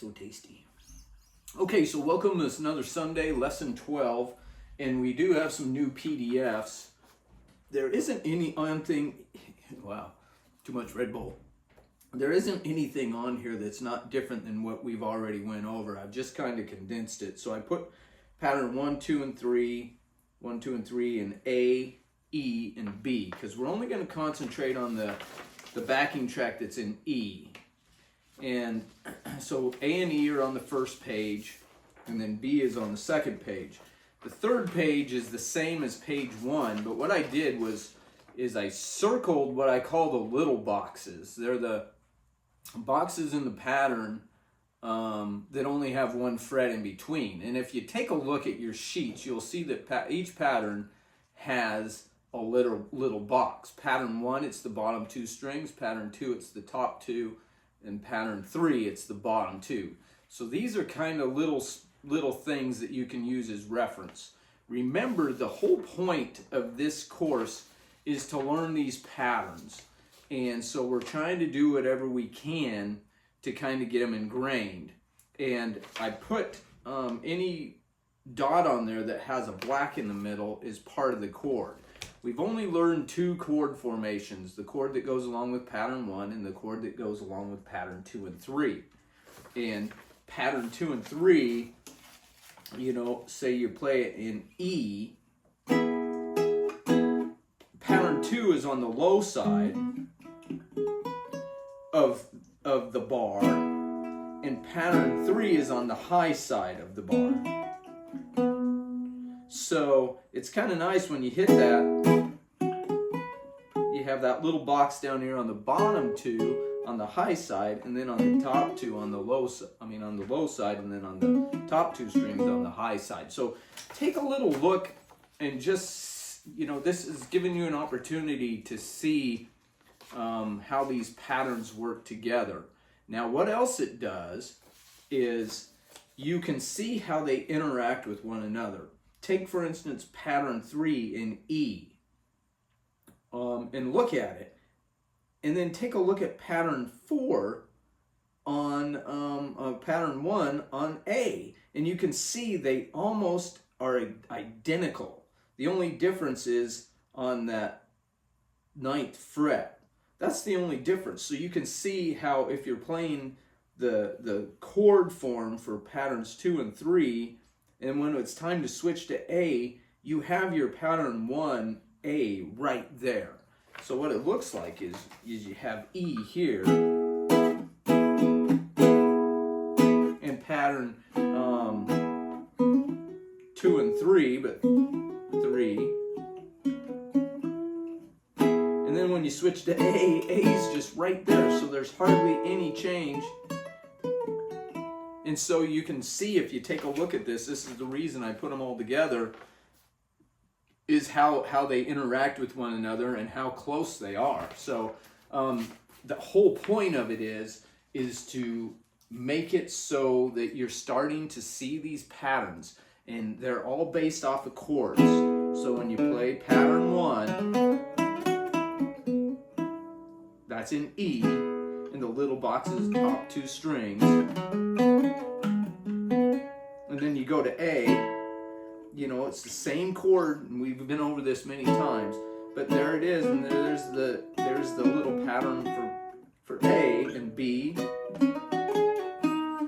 So tasty. Okay, so welcome to this another Sunday, lesson 12, and we do have some new PDFs. There isn't any on thing, wow, too much Red Bull. There isn't anything on here that's not different than what we've already went over. I've just kind of condensed it. So I put pattern 1, 2, and 3, 1, 2, and 3 in A, E, and B, because we're only going to concentrate on the backing track that's in E. And so A and E are on the first page, and then B is on the second page. The third page is the same as page 1, but what I did is I circled what I call the little boxes. They're the boxes in the pattern that only have one fret in between. And if you take a look at your sheets, you'll see that each pattern has a little box. Pattern 1, it's the bottom 2 strings. Pattern 2, it's the top 2. And pattern 3, it's the bottom 2. So these are kind of little things that you can use as reference. Remember, the whole point of this course is to learn these patterns. And so we're trying to do whatever we can to kind of get them ingrained. And I put any dot on there that has a black in the middle is part of the chord. We've only learned 2 chord formations, the chord that goes along with pattern 1 and the chord that goes along with pattern 2 and 3. And pattern 2 and 3, you know, say you play it in E, pattern 2 is on the low side of the bar, and pattern 3 is on the high side of the bar. So it's kind of nice when you hit that, you have that little box down here on the bottom 2 on the high side, and then on the top 2 on the low side, and then on the top 2 strings on the high side. So take a little look and just, you know, this is giving you an opportunity to see how these patterns work together. Now what else it does is you can see how they interact with one another. Take, for instance, pattern 3 in E, and look at it. And then take a look at pattern 4 on pattern 1 on A. And you can see they almost are identical. The only difference is on that 9th fret. That's the only difference. So you can see how if you're playing the chord form for patterns 2 and 3, and when it's time to switch to A, you have your pattern 1 A right there. So what it looks like is you have E here, and pattern 2 and 3, but 3. And then when you switch to A is just right there, so there's hardly any change. And so you can see, if you take a look at this is the reason I put them all together, is how they interact with one another and how close they are. So the whole point of it is to make it so that you're starting to see these patterns, and they're all based off of chords. So when you play pattern 1, that's in E, and the little box is top 2 strings. And then you go to A, you know, it's the same chord, and we've been over this many times, but there it is, and there's the little pattern for A and B.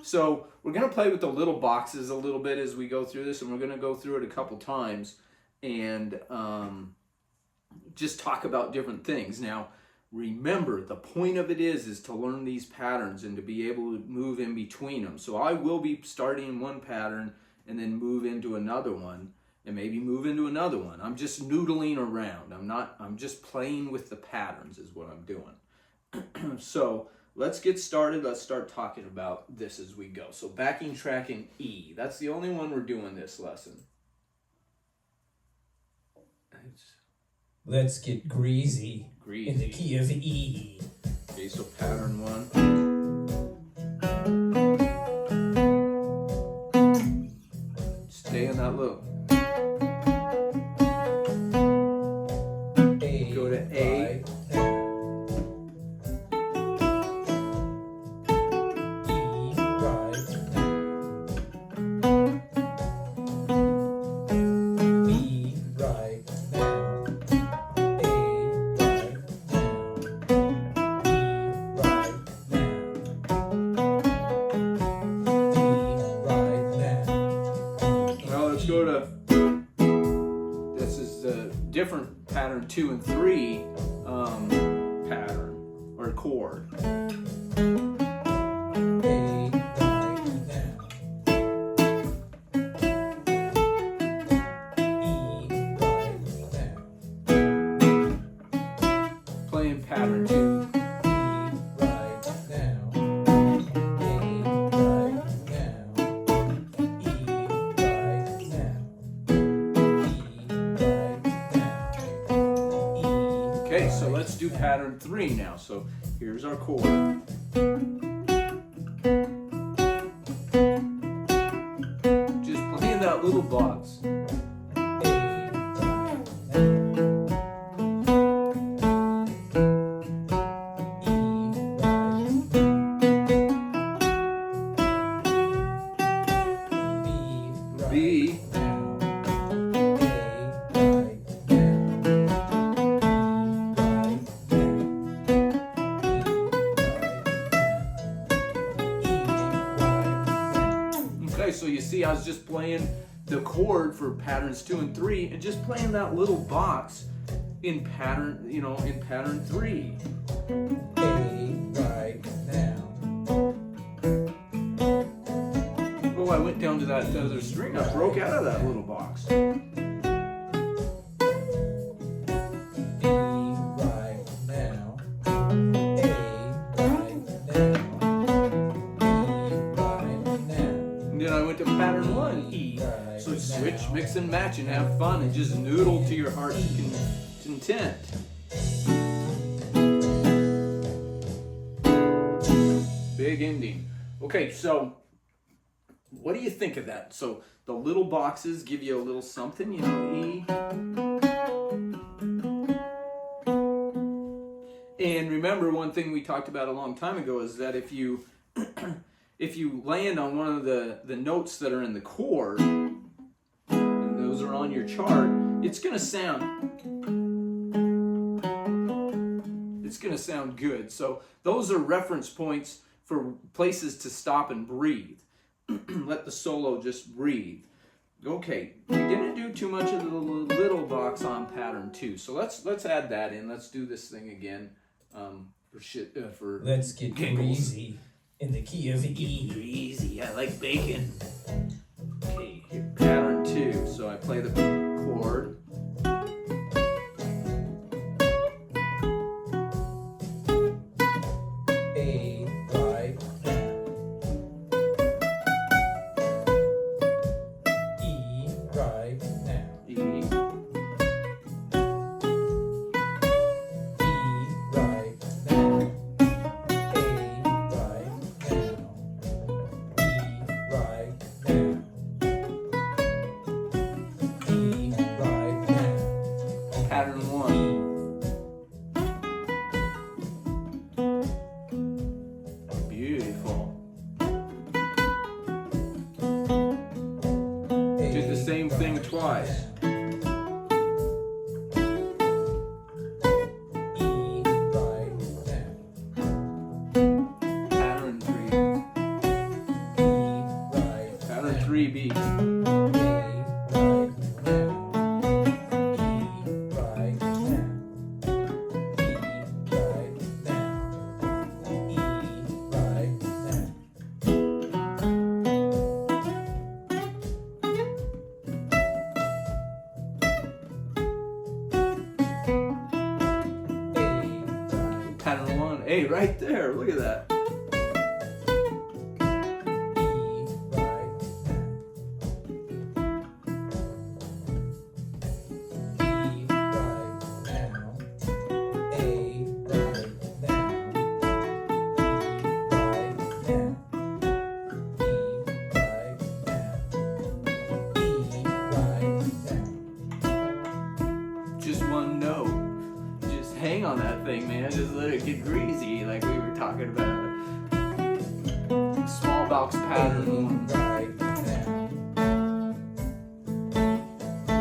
So we're going to play with the little boxes a little bit as we go through this, and we're going to go through it a couple times and just talk about different things. Now, remember, the point of it is to learn these patterns and to be able to move in between them. So I will be starting one pattern and then move into another one, and maybe move into another one. I'm just noodling around. I'm just playing with the patterns is what I'm doing. So let's get started. Let's start talking about this as we go. So backing track in E. That's the only one we're doing this lesson. Let's get greasy. In the key of E. Okay, so pattern 1. Stay in that loop. A. Go to A. E. Right. different pattern 2 and 3 pattern or chord. Playing pattern 2. Okay, so let's do pattern 3 now. So here's our chord. Just playing that little box. B. Okay, so you see I was just playing the chord for patterns 2 and 3 and just playing that little box in pattern, in pattern 3. Oh, I went down to that other string. I broke out of that little box. I went to pattern 1, E. So switch, mix and match and have fun and just noodle to your heart's content. Big ending. Okay, so what do you think of that? So the little boxes give you a little something, E. And remember, one thing we talked about a long time ago is that if you if you land on one of the notes that are in the chord, and those are on your chart, it's gonna sound good. So those are reference points for places to stop and breathe. Let the solo just breathe. Okay, we didn't do too much of the little box on pattern 2, so let's add that in. Let's do this thing again. Let's get greasy in the key of E. Greasy, I like bacon. Okay, here, pattern 2. So I play the chord. A, right, E, right now. E. Pattern 1. Beautiful. Do the same thing twice. Pattern 3. Pattern 3B. Pattern 1, A, right there. Look at that. Just one note. Just hang on that thing, man. Just let it get greasy, like we were talking about. Small box pattern 1.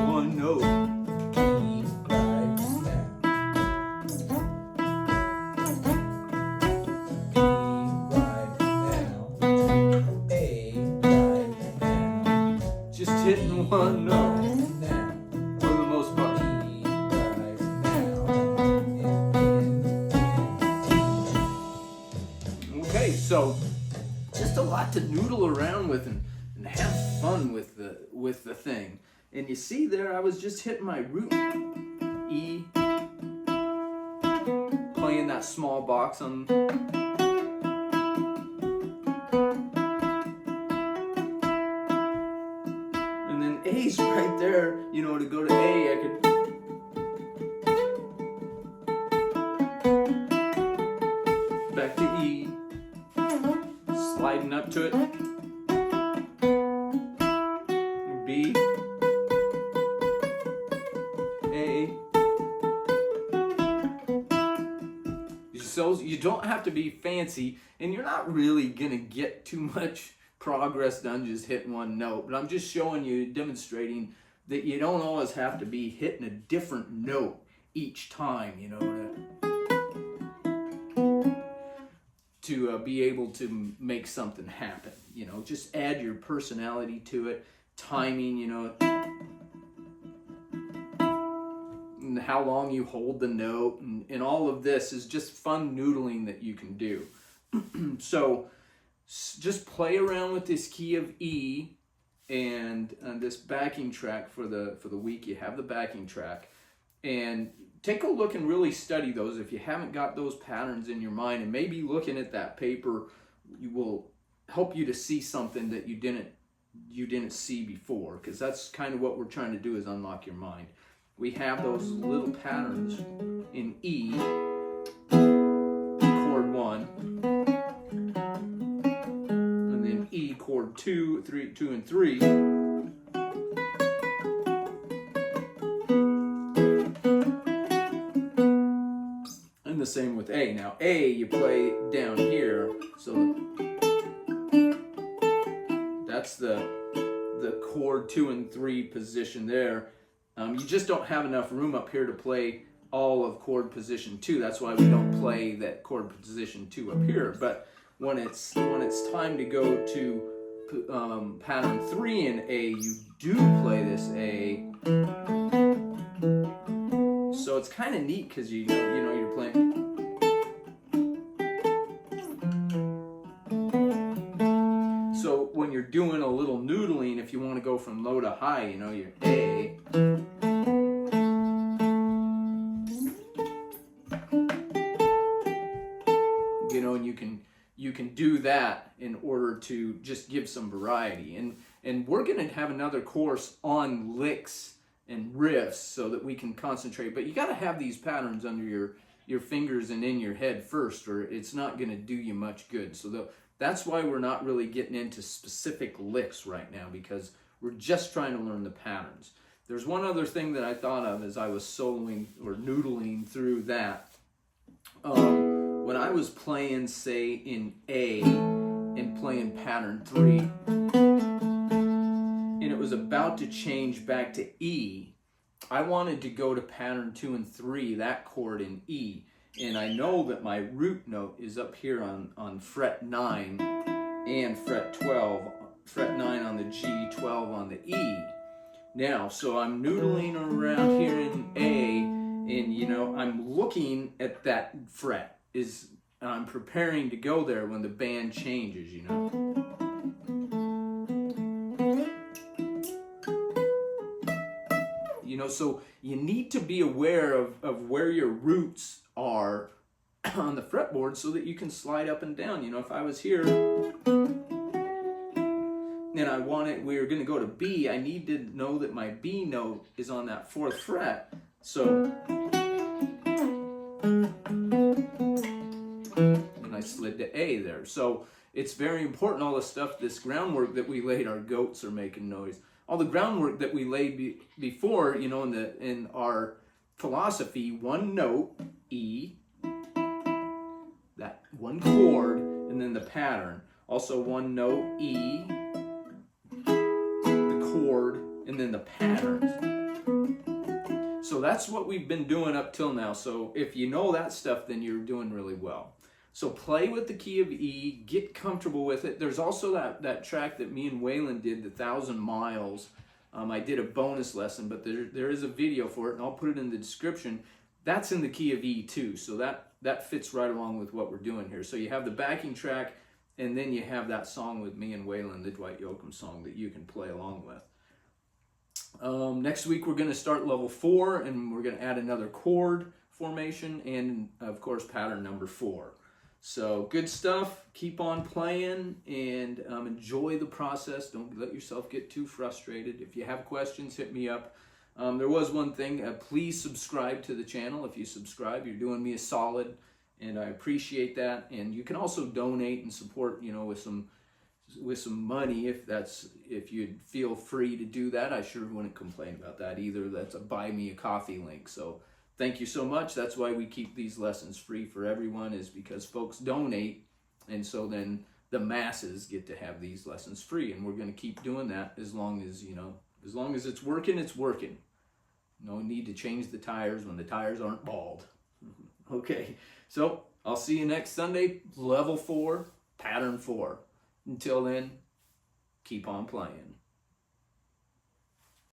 One note. Just hitting one note for the most part. So just a lot to noodle around with and have fun with the thing. And you see there, I was just hitting my root E, playing that small box on. And then A's right there, you know, to go to A, I could. Back to E, sliding up to it. B, A. So you don't have to be fancy, and you're not really gonna get too much progress done just hitting one note. But I'm just showing you, demonstrating that you don't always have to be hitting a different note each time, you know, to be able to make something happen. You know, just add your personality to it, timing, you know, and how long you hold the note, and all of this is just fun noodling that you can do. So just play around with this key of E and this backing track for the week. You have the backing track, and take a look and really study those if you haven't got those patterns in your mind, and maybe looking at that paper will help you to see something that you didn't see before, because that's kind of what we're trying to do, is unlock your mind. We have those little patterns in E, chord 1, and then E, chord 2, 2 and 3. And the same with A. Now A, you play down here, so that's the chord 2 and 3 position there. You just don't have enough room up here to play all of chord position 2. That's why we don't play that chord position 2 up here. But when it's time to go to pattern 3 in A, you do play this A. So it's kind of neat, because you know you're playing. So when you're doing a little noodling, if you want to go from low to high, you know, you're A. You know, and you can do that in order to just give some variety. And we're going to have another course on licks and riffs so that we can concentrate. But you got to have these patterns under your fingers and in your head first, or it's not going to do you much good. So that's why we're not really getting into specific licks right now, because we're just trying to learn the patterns. There's one other thing that I thought of as I was soloing or noodling through that. When I was playing, say, in A and playing pattern 3, and it was about to change back to E, I wanted to go to pattern 2 and 3, that chord in E. And I know that my root note is up here on fret 9 and fret 12, fret 9 on the G, 12 on the E. Now, so I'm noodling around here in A, and you know, I'm looking at that fret. I'm preparing to go there when the band changes, you know. You know, so you need to be aware of where your roots are on the fretboard so that you can slide up and down. You know, if I was here and we were going to go to B, I need to know that my B note is on that 4th fret. So, and I slid to A there. So it's very important, all the stuff, this groundwork that we laid, our goats are making noise. All the groundwork that we laid before, you know, in our philosophy, one note, E, that one chord, and then the pattern. Also one note, E, the chord, and then the patterns. So that's what we've been doing up till now. So if you know that stuff, then you're doing really well. So play with the key of E, get comfortable with it. There's also that track that me and Waylon did, the 1,000 Miles. I did a bonus lesson, but there is a video for it, and I'll put it in the description. That's in the key of E too, so that fits right along with what we're doing here. So you have the backing track, And then you have that song with me and Waylon, the Dwight Yoakam song that you can play along with. Next week we're going to start level 4, and we're going to add another chord formation and of course pattern number 4. So good stuff. Keep on playing and enjoy the process. Don't let yourself get too frustrated. If you have questions, hit me up. There was one thing, please subscribe to the channel. If you subscribe, you're doing me a solid, and I appreciate that. And you can also donate and support, you know, with some money if you feel free to do that. I sure wouldn't complain about that either. That's a buy me a coffee link. So thank you so much. That's why we keep these lessons free for everyone, is because folks donate, and so then the masses get to have these lessons free. And we're going to keep doing that as long as, you know, as long as it's working, it's working. No need to change the tires when the tires aren't bald. Okay, so I'll see you next Sunday, level 4, pattern 4. Until then, keep on playing.